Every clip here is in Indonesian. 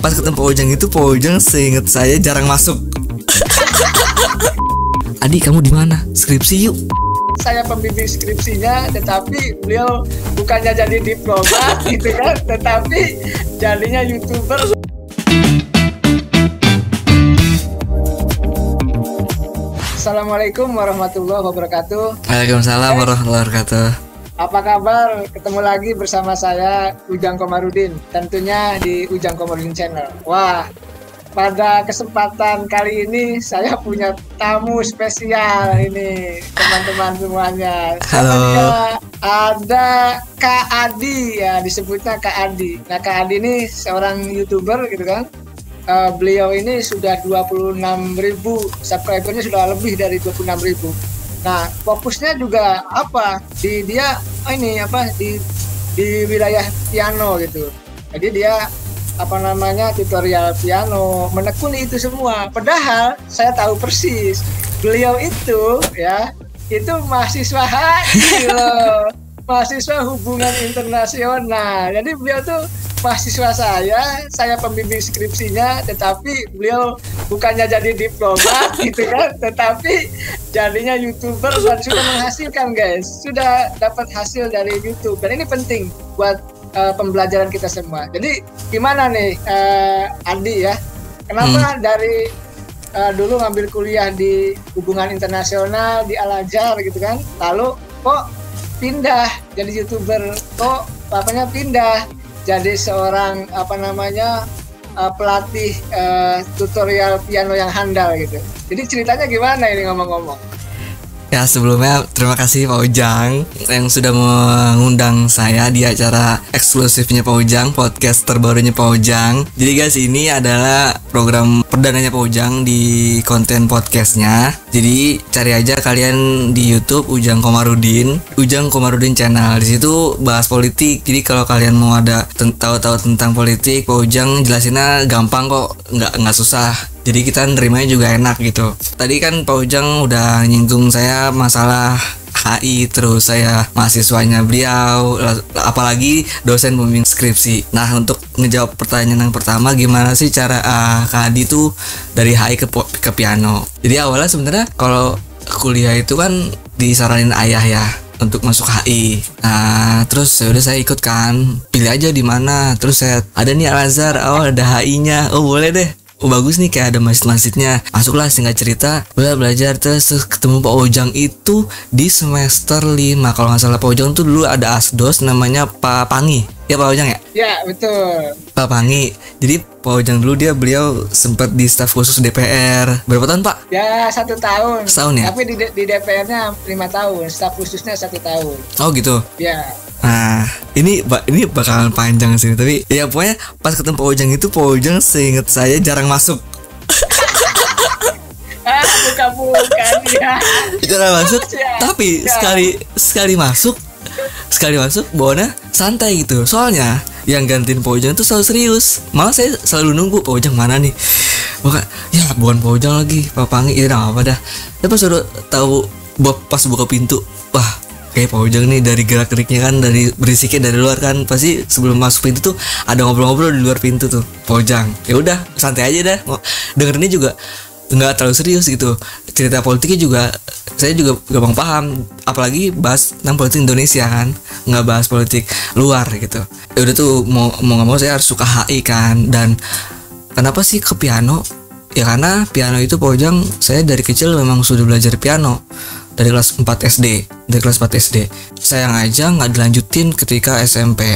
pas ketemu Pak Ujang itu, Pak Ujang seingat saya jarang masuk. Adi, kamu di mana? Skripsi yuk. Saya pembimbing skripsinya, tetapi beliau bukannya jadi diplomat gitu kan, tetapi jadinya YouTuber. Assalamualaikum warahmatullahi wabarakatuh. Waalaikumsalam warahmatullahi wabarakatuh. Apa kabar? Ketemu lagi bersama saya Ujang Komarudin, tentunya di Ujang Komarudin Channel. Wah, pada kesempatan kali ini saya punya tamu spesial ini, teman-teman semuanya. Halo. Ada Kak Adi, ya disebutnya Kak Adi. Nah, Kak Adi ini seorang YouTuber gitu kan. Beliau ini sudah 26.000 subscribernya, sudah lebih dari 26.000. Nah, fokusnya juga apa? Di wilayah piano gitu. Jadi dia tutorial piano, menekuni itu semua. Padahal saya tahu persis beliau itu mahasiswa HI loh. Mahasiswa hubungan internasional. Jadi beliau tuh mahasiswa saya pembimbing skripsinya, tetapi beliau bukannya jadi diplomat gitu kan, tetapi jadinya YouTuber dan sudah menghasilkan, guys. Sudah dapat hasil dari YouTube. Dan ini penting buat pembelajaran kita semua. Jadi gimana nih Adi ya? Kenapa dari dulu ngambil kuliah di hubungan internasional di Al-Azhar gitu kan, lalu kok pindah jadi YouTuber, kok pindah jadi seorang pelatih tutorial piano yang handal gitu. Jadi ceritanya gimana ini ngomong-ngomong? Ya, sebelumnya terima kasih Pak Ujang yang sudah mengundang saya di acara eksklusifnya Pak Ujang, podcast terbarunya Pak Ujang. Jadi guys, ini adalah program perdananya Pak Ujang di konten podcastnya. Jadi cari aja kalian di YouTube Ujang Komarudin Channel. Di situ bahas politik. Jadi kalau kalian mau ada tahu-tahu tentang politik, Pak Ujang jelasinnya gampang kok, nggak susah. Jadi kita nerimanya juga enak gitu. Tadi kan Pak Ujang udah nyinggung saya masalah HI, terus saya mahasiswanya beliau, apalagi dosen pembimbing skripsi. Nah, untuk ngejawab pertanyaan yang pertama, gimana sih cara Kak Adi tuh dari HI ke piano? Jadi awalnya sebenarnya kalau kuliah itu kan disaranin ayah ya untuk masuk HI. Nah, terus saya ikut kan, pilih aja di mana. Terus saya ada nih Al-Azhar, ada HI-nya. Oh, boleh deh. Oh, bagus nih, kayak ada masjid-masjidnya. Masuklah, singkat cerita belajar terus ketemu Pak Ujang itu di semester 5. Kalau nggak salah Pak Ujang tuh dulu ada asdos namanya Pak Pangi. Ya Pak Ujang ya? Ya, betul. Pak Pangi. Jadi Pak Ujang dulu beliau sempat di staf khusus DPR. Berapa tahun Pak? Ya, 1 tahun. Setahun ya? Tapi di DPR-nya 5 tahun, staf khususnya 1 tahun. Oh gitu? Ya. Nah, ini bakalan panjang sih, tapi ya pokoknya pas ketemu Pak Ujang itu, Pak Ujang seingat saya jarang masuk. Bukan ya. Jarang masuk, tapi sekali masuk bawaannya santai gitu. Soalnya yang gantiin Pak Ujang itu selalu serius. Malah saya selalu nunggu Pak Ujang mana nih. Bukan Pak Ujang lagi, Pak Pangi. Ya udah apa dah. Tapi pas udah tahu pas buka pintu, wah, kayak Pak Ujang nih dari gerak-geriknya kan, dari berisiknya dari luar kan, pasti sebelum masuk pintu tuh ada ngobrol-ngobrol di luar pintu tuh Pak Ujang. Ya udah, santai aja dah. Dengerinnya juga nggak terlalu serius gitu. Cerita politiknya juga saya juga gampang paham, apalagi bahas tentang politik Indonesia kan, nggak bahas politik luar gitu. Ya udah tuh mau nggak mau saya harus suka HI kan. Dan kenapa sih ke piano? Ya karena piano itu Pak Ujang, saya dari kecil memang sudah belajar piano. Dari kelas 4 SD. Sayang aja nggak dilanjutin ketika SMP.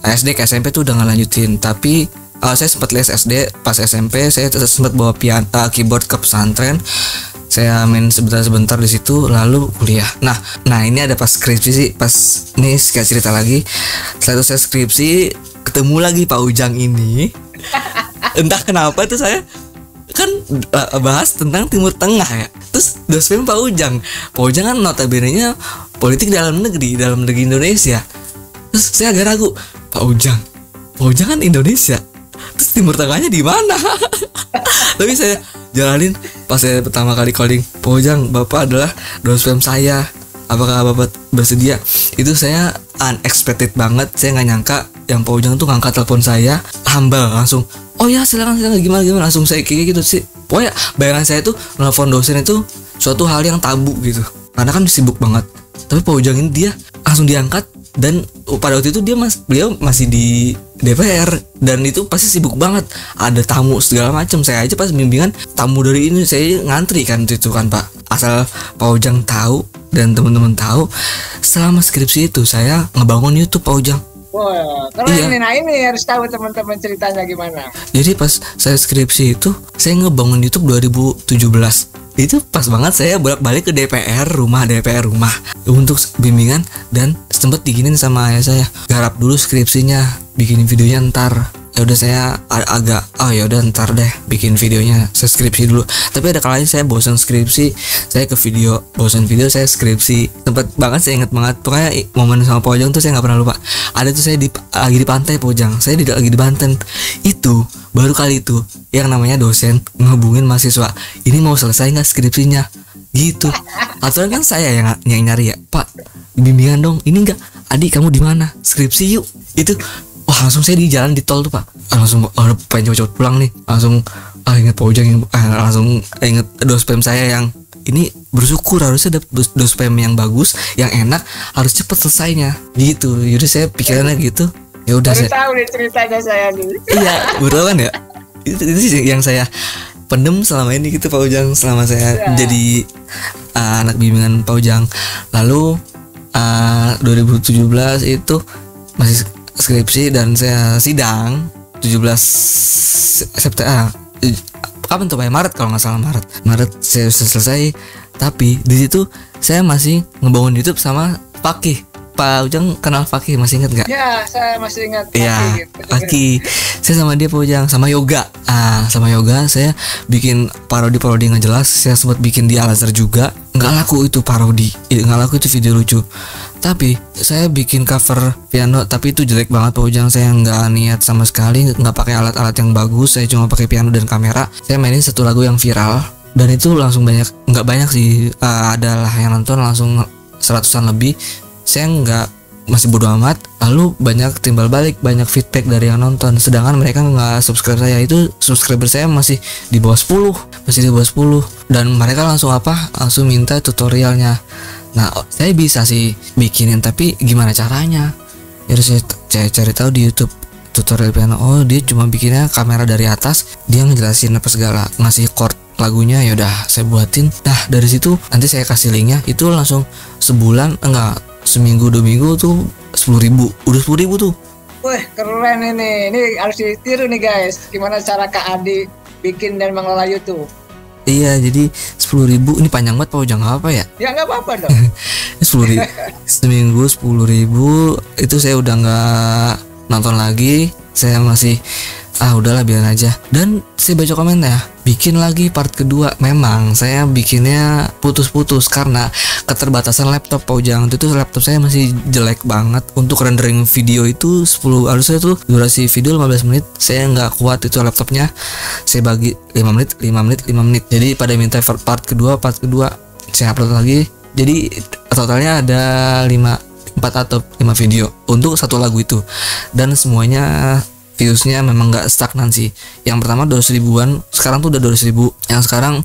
SD ke SMP tuh udah nggak lanjutin. Tapi saya sempat les SD, pas SMP saya sempat bawa piano, keyboard ke pesantren. Saya main sebentar di situ, lalu kuliah. Nah ini ada pas skripsi sih, pas ini saya cerita lagi. Setelah itu saya skripsi, ketemu lagi Pak Ujang ini. Entah kenapa tuh saya kan bahas tentang Timur Tengah ya. Terus dosen Pak Ujang kan notabene-nya politik dalam negeri Indonesia. Terus saya agak ragu, Pak Ujang kan Indonesia, terus Timur Tengahnya di mana? Tapi saya jalanin. Pas saya pertama kali calling, Pak Ujang, Bapak adalah dosen saya, apakah Bapak bersedia? Itu saya unexpected banget. Saya nggak nyangka yang Pak Ujang tuh ngangkat telepon saya, humble langsung. oh ya silakan gimana langsung saya kayak gitu sih. Pokoknya bayangan saya tuh nelfon dosen itu suatu hal yang tabu gitu, karena kan sibuk banget. Tapi Pak Ujang ini dia langsung diangkat, dan pada waktu itu beliau masih di DPR, dan itu pasti sibuk banget, ada tamu segala macam. Saya aja pas bimbingan tamu dari ini saya ngantri kan itu kan Pak. Asal Pak Ujang tahu dan teman-teman tahu, selama skripsi itu saya ngebangun YouTube Pak Ujang. Wah, keren nih. Nah ini harus tahu teman-teman ceritanya gimana. Jadi pas saya skripsi itu saya ngebangun YouTube 2017. Itu pas banget saya bolak-balik ke DPR rumah untuk bimbingan, dan sempet diginin sama ayah saya, garap dulu skripsinya, bikinin videonya ntar. Ya udah saya agak ya udah ntar deh bikin videonya, saya skripsi dulu. Tapi ada kalanya saya bosan skripsi, saya ke video, bosan video saya skripsi. Sempet banget, saya inget banget pokoknya momen sama Pak Ujang tuh saya nggak pernah lupa. Ada tuh saya lagi di pantai Pak Ujang, saya lagi di Banten. Itu baru kali itu yang namanya dosen ngehubungin mahasiswa, ini mau selesai nggak skripsinya gitu. Aturan kan saya yang nyari ya, Pak bimbingan dong, ini enggak, adik kamu di mana, skripsi yuk. Itu wah langsung saya di jalan di tol tuh Pak, langsung pengen cepet pulang nih, langsung inget Pak Ujang, langsung inget dospem saya yang ini, bersyukur harusnya dapet dospem yang bagus, yang enak, harus cepet selesainya gitu. Jadi saya pikirannya gitu. Ya udah saya tahu nih ceritanya saya nih. Iya, betul kan ya? Itu sih yang saya pendem selama ini gitu Pak Ujang, selama saya jadi anak bimbingan Pak Ujang. Lalu 2017 itu masih skripsi dan saya sidang 17 September. Kapan tuh Pak? Maret kalau nggak salah, Maret saya selesai. Tapi di situ saya masih ngebangun YouTube sama Fakih. Pak Ujang kenal Fakih, masih ingat nggak? Ya, saya masih ingat. Iya, Fakih. Saya sama dia Pak Ujang, sama Yoga. Sama Yoga saya bikin parodi nggak jelas. Saya sempat bikin di Al-Azhar juga. Nggak laku itu parodi, nggak laku itu video lucu. Tapi saya bikin cover piano, tapi itu jelek banget Pak Ujang. Saya nggak niat sama sekali, nggak pakai alat-alat yang bagus. Saya cuma pakai piano dan kamera. Saya mainin satu lagu yang viral, dan itu langsung nggak banyak sih, adalah yang nonton langsung 100-an lebih. Saya masih bodo amat. Lalu banyak timbal balik, banyak feedback dari yang nonton, sedangkan mereka nggak subscribe saya. Itu subscriber saya masih di bawah 10, dan mereka langsung minta tutorialnya. Nah saya bisa sih bikinin, tapi gimana caranya? Jadi saya cari tahu di YouTube tutorial piano. Oh dia cuma bikinnya kamera dari atas, dia ngejelasin apa segala, ngasih chord lagunya, yaudah saya buatin. Nah dari situ nanti saya kasih linknya. Itu langsung seminggu 2 minggu tuh 10.000, udah 10.000 tuh. Wih keren ini harus ditiru nih guys, gimana cara Kak Adi bikin dan mengelola YouTube. Iya, jadi 10.000 ini panjang banget Pak Ujang, nggak apa ya? Ya nggak apa-apa dong. 10.000 seminggu 10.000 itu saya udah nggak nonton lagi. Saya masih udahlah biarin aja. Dan saya baca komennya, bikin lagi part kedua. Memang saya bikinnya putus-putus karena keterbatasan laptop Pak Ujang. Itu laptop saya masih jelek banget. Untuk rendering video itu 10, harusnya tuh durasi video 15 menit. Saya nggak kuat itu laptopnya. Saya bagi 5 menit. Jadi pada minta part kedua, saya upload lagi. Jadi totalnya ada 4 atau 5 video untuk satu lagu itu. Dan semuanya viewsnya memang nggak stagnan sih. Yang pertama 200 ribuan, sekarang tuh udah 200 ribu. Yang sekarang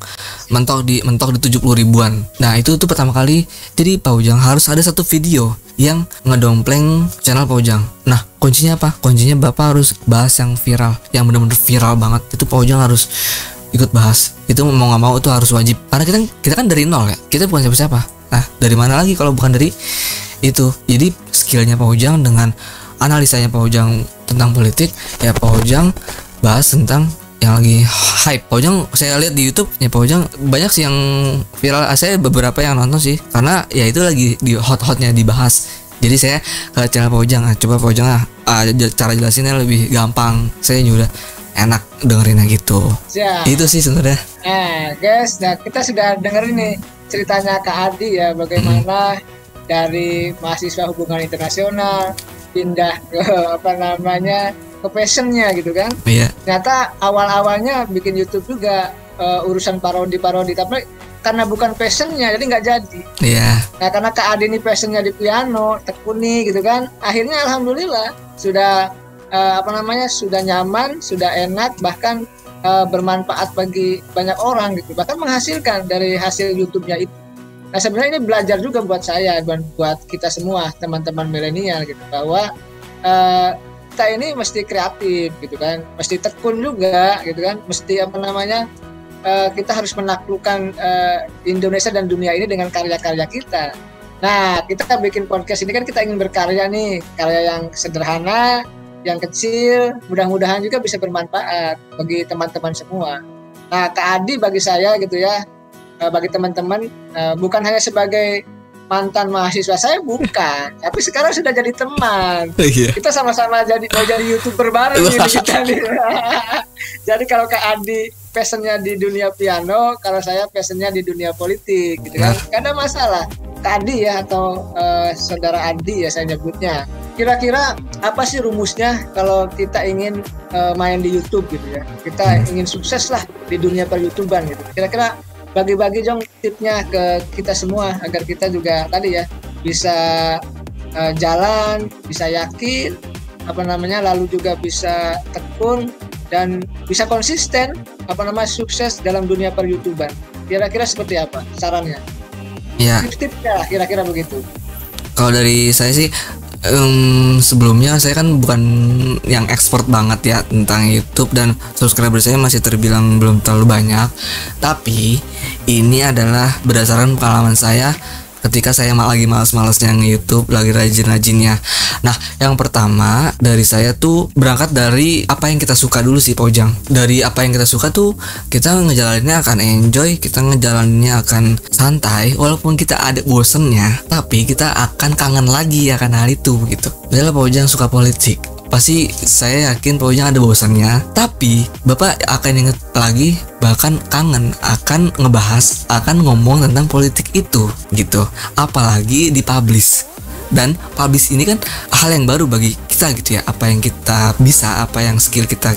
mentok di 70 ribuan. Nah itu tuh pertama kali. Jadi Pak Ujang harus ada satu video yang ngedompleng channel Pak Ujang. Nah kuncinya apa? Kuncinya Bapak harus bahas yang viral, yang bener-bener viral banget. Itu Pak Ujang harus ikut bahas. Itu mau nggak mau itu harus wajib. Karena kita kan dari nol ya. Kita bukan siapa-siapa. Nah dari mana lagi kalau bukan dari itu. Jadi skillnya Pak Ujang dengan analisanya Pak Ujang tentang politik, ya Pak Ujang bahas tentang yang lagi hype. Pak Ujang saya lihat di YouTube ya, Pak Ujang banyak sih yang viral. Saya beberapa yang nonton sih, karena ya itu lagi di hot-hotnya dibahas. Jadi saya ke channel Pak Ujang, coba Pak Ujang cara jelasinnya lebih gampang. Saya juga enak dengerinnya gitu. Siap. Itu sih sebenarnya. Guys, nah kita sudah dengerin nih ceritanya Kak Adi ya, bagaimana dari mahasiswa hubungan internasional pindah ke ke passionnya gitu kan. Iya. Ternyata awal-awalnya bikin YouTube juga urusan parodi, tapi karena bukan passionnya jadi nggak jadi. Iya. Nah karena Kak Adi ini passionnya di piano, tekuni gitu kan. Akhirnya alhamdulillah sudah sudah nyaman, sudah enak, bahkan bermanfaat bagi banyak orang gitu, bahkan menghasilkan dari hasil YouTube-nya itu. Nah sebenarnya ini belajar juga buat saya dan buat kita semua teman-teman milenial gitu, bahwa kita ini mesti kreatif gitu kan, mesti tekun juga gitu kan, mesti kita harus menaklukkan Indonesia dan dunia ini dengan karya-karya kita. Nah kita bikin podcast ini kan kita ingin berkarya nih, karya yang sederhana, yang kecil, mudah-mudahan juga bisa bermanfaat bagi teman-teman semua. Nah Kak Adi bagi saya gitu ya, bagi teman-teman, bukan hanya sebagai mantan mahasiswa saya, bukan, tapi sekarang sudah jadi teman. Kita sama-sama mau jadi YouTuber bareng nih kita nih. Jadi kalau Kak Adi passionnya di dunia piano, kalau saya passionnya di dunia politik gitu kan. Gak ada masalah. Kak Adi ya, atau saudara Adi ya saya nyebutnya. Kira-kira apa sih rumusnya kalau kita ingin main di YouTube gitu ya? Kita ingin sukses lah di dunia per-YouTuber gitu. Kira-kira bagi-bagi dong tipnya ke kita semua agar kita juga tadi ya bisa jalan, bisa yakin, lalu juga bisa tekun dan bisa konsisten sukses dalam dunia per-YouTuber. Kira-kira seperti apa sarannya? Ya. Tips-tipsnya kira-kira begitu. Kalau dari saya sih, sebelumnya saya kan bukan yang expert banget ya tentang YouTube, dan subscriber saya masih terbilang belum terlalu banyak. Tapi ini adalah berdasarkan pengalaman saya ketika saya lagi malas-malasnya nge-YouTube, lagi rajin-rajinnya. Nah, yang pertama dari saya tuh berangkat dari apa yang kita suka dulu sih, Pojang. Dari apa yang kita suka tuh kita ngejalaninnya akan enjoy, kita ngejalaninnya akan santai, walaupun kita ada bosennya, tapi kita akan kangen lagi akan hal itu gitu. Misalnya Pojang suka politik, pasti saya yakin Pojang ada bosannya, tapi Bapak akan inget lagi, bahkan kangen akan ngebahas, akan ngomong tentang politik itu gitu. Apalagi dipublish, dan publish ini kan hal yang baru bagi kita gitu ya. Apa yang kita bisa, apa yang skill kita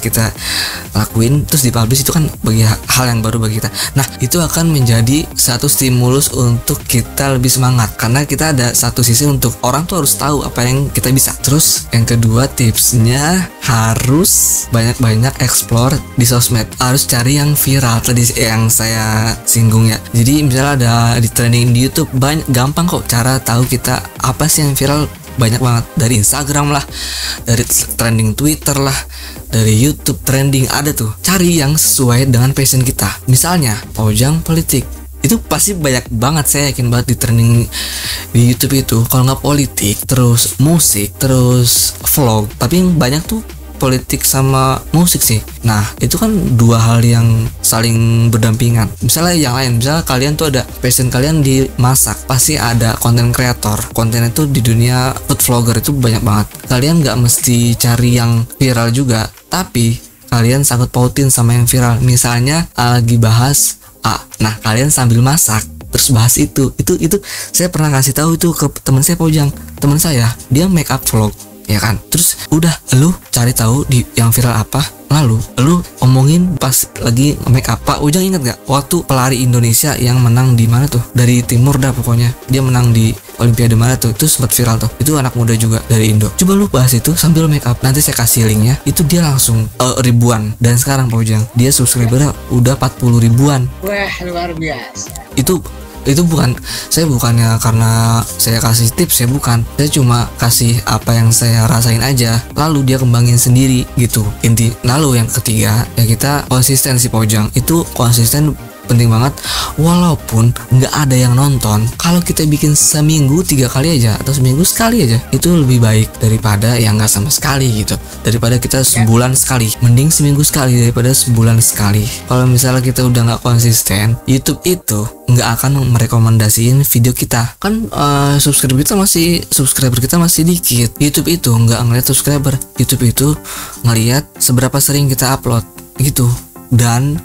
lakuin, terus dipublish itu kan bagi hal yang baru bagi kita. Nah itu akan menjadi satu stimulus untuk kita lebih semangat, karena kita ada satu sisi untuk orang tuh harus tahu apa yang kita bisa. Terus yang kedua, tipsnya harus banyak-banyak explore di sosmed, harus cari yang viral tadi yang saya singgung ya. Jadi misalnya ada di trending di YouTube, gampang kok cara tahu kita apa sih yang viral. Banyak banget, dari Instagram lah, dari trending Twitter lah, dari YouTube trending, ada tuh. Cari yang sesuai dengan passion kita. Misalnya Pojang politik, itu pasti banyak banget, saya yakin banget di trending di YouTube itu. Kalau nggak politik, terus musik, terus vlog, tapi yang banyak tuh politik sama musik sih. Nah itu kan dua hal yang saling berdampingan. Misalnya yang lain, misalnya kalian tuh ada passion kalian di masak, pasti ada konten kreator. Konten itu di dunia food vlogger itu banyak banget. Kalian nggak mesti cari yang viral juga, tapi kalian sangkut pautin sama yang viral. Misalnya lagi bahas A, nah kalian sambil masak terus bahas itu saya pernah kasih tahu itu ke teman saya, Pojang. Teman saya dia make up vlog ya kan, terus udah lu cari tahu di yang viral apa, lalu lu omongin pas lagi make up. Pak Ujang ingat gak waktu pelari Indonesia yang menang di mana tuh, dari timur dah pokoknya, dia menang di Olimpiade mana tuh, itu sempat viral tuh, itu anak muda juga dari Indo. Coba lu bahas itu sambil make up, nanti saya kasih linknya. Itu dia langsung ribuan, dan sekarang Pak Ujang dia subscribernya udah 40 ribuan. Wah luar biasa. Itu bukan, saya bukannya karena saya kasih tips, saya bukan, saya cuma kasih apa yang saya rasain aja, lalu dia kembangin sendiri gitu inti. Lalu yang ketiga ya, kita konsisten sih Pojang, itu konsisten penting banget. Walaupun nggak ada yang nonton, kalau kita bikin seminggu 3 kali aja atau seminggu sekali aja, itu lebih baik daripada yang nggak sama sekali gitu. Daripada kita sebulan sekali, mending seminggu sekali daripada sebulan sekali. Kalau misalnya kita udah nggak konsisten, YouTube itu nggak akan merekomendasiin video kita kan. Subscriber kita masih dikit. YouTube itu nggak ngeliat subscriber, YouTube itu ngeliat seberapa sering kita upload gitu. Dan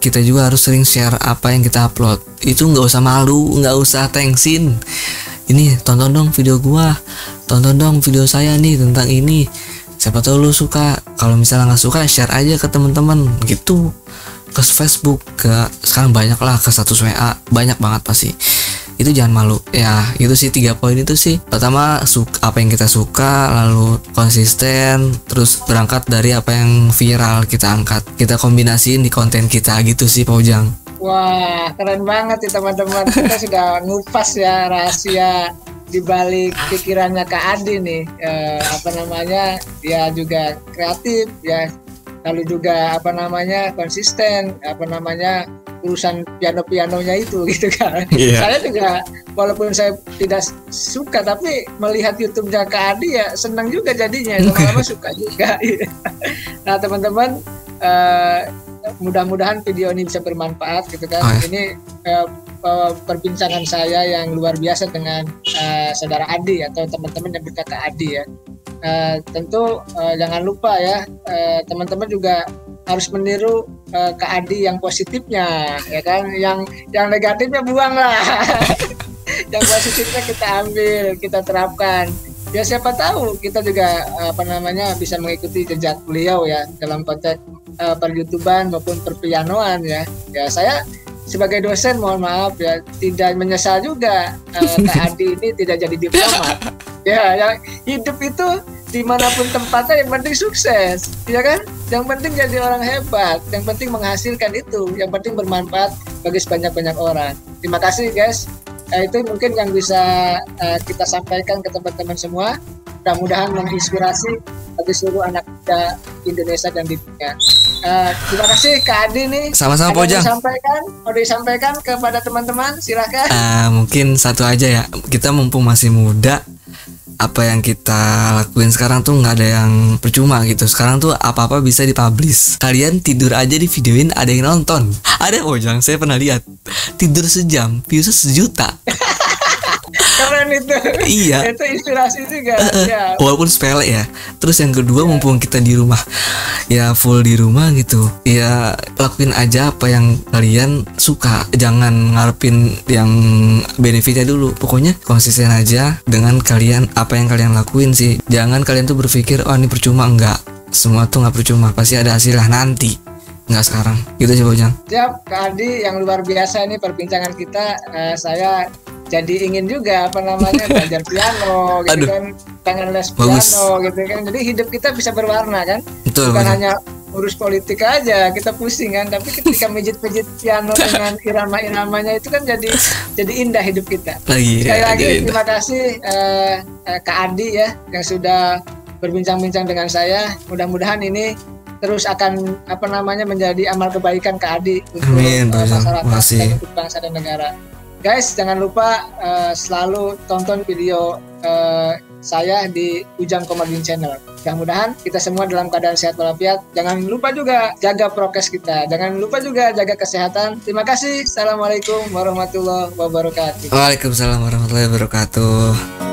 kita juga harus sering share apa yang kita upload. Itu nggak usah malu, nggak usah thanksin. Ini tonton dong video gua, tonton dong video saya nih tentang ini. Siapa tahu lu suka. Kalau misalnya nggak suka, share aja ke teman-teman gitu, ke Facebook, ke sekarang banyak lah, ke status WA banyak banget pasti. itu jangan malu. Ya itu sih 3 poin itu sih. Pertama, apa yang kita suka, lalu konsisten, terus berangkat dari apa yang viral kita angkat, kita kombinasiin di konten kita gitu sih Pak Ujang. Wah, keren banget nih teman-teman. Kita sudah ngupas ya rahasia di balik pikirannya Kak Adi nih. Dia juga kreatif ya, lalu juga konsisten, urusan pianonya itu gitu kan. Saya juga walaupun saya tidak suka, tapi melihat YouTube-nya Kak Adi ya senang juga jadinya, lama-lama suka juga. Nah teman-teman, mudah-mudahan video ini bisa bermanfaat gitu kan. Ini perbincangan saya yang luar biasa dengan saudara Adi atau teman-teman yang berkata Adi ya. Tentu jangan lupa ya, teman-teman juga harus meniru Kak Adi yang positifnya ya kan, yang negatifnya buang lah. Yang positifnya kita ambil, kita terapkan. Ya siapa tahu kita juga bisa mengikuti jejak beliau ya dalam konteks per-YouTuban maupun per-pianoan ya. Ya saya sebagai dosen mohon maaf ya tidak menyesal juga Kak Adi ini tidak jadi diplomat. Ya hidup itu dimanapun tempatnya yang penting sukses, ya kan? Yang penting jadi orang hebat, yang penting menghasilkan itu, yang penting bermanfaat bagi sebanyak-banyak orang. Terima kasih guys. Itu mungkin yang bisa kita sampaikan ke teman-teman semua. Mudah-mudahan menginspirasi bagi seluruh anak muda Indonesia dan di dunia. Terima kasih Kak Adi nih. Sama-sama Pak Ujang. Mau disampaikan kepada teman-teman, silakan. Mungkin satu aja ya. Kita mumpung masih muda, apa yang kita lakuin sekarang tuh nggak ada yang percuma gitu. Sekarang tuh apa-apa bisa dipublish. Kalian tidur aja di videoin, ada yang nonton. Ada Pak Ujang, saya pernah lihat tidur sejam viewsnya 1 juta. Keren itu. Iya. Itu inspirasi juga. Ya. Walaupun sepele ya. Terus yang kedua, mumpung kita di rumah, ya full di rumah gitu, ya lakuin aja apa yang kalian suka. Jangan ngarepin yang benefitnya dulu. Pokoknya konsisten aja dengan apa yang kalian lakuin sih. Jangan kalian tuh berpikir oh ini percuma. Enggak, semua tuh nggak percuma, pasti ada hasilnya nanti, nggak sekarang. Gitu sih Pak Ujang. Siap Kak Adi, yang luar biasa nih perbincangan kita. Saya jadi ingin juga belajar piano gitu. Aduh, kan pengen les piano gitu kan. Jadi hidup kita bisa berwarna kan. Betul, bukan hanya urus politik aja kita pusing kan, tapi ketika mijit-mijit piano dengan irama-iramanya itu kan jadi indah hidup kita. Sekali lagi terima kasih Kak Adi ya yang sudah berbincang-bincang dengan saya. Mudah-mudahan ini terus akan menjadi amal kebaikan Kak Adi untuk masyarakat dan untuk bangsa dan negara. Guys, jangan lupa selalu tonton video saya di Ujang Komarudin Channel. Mudah-mudahan kita semua dalam keadaan sehat walafiat. Jangan lupa juga jaga prokes kita. Jangan lupa juga jaga kesehatan. Terima kasih. Assalamualaikum warahmatullahi wabarakatuh. Waalaikumsalam warahmatullahi wabarakatuh.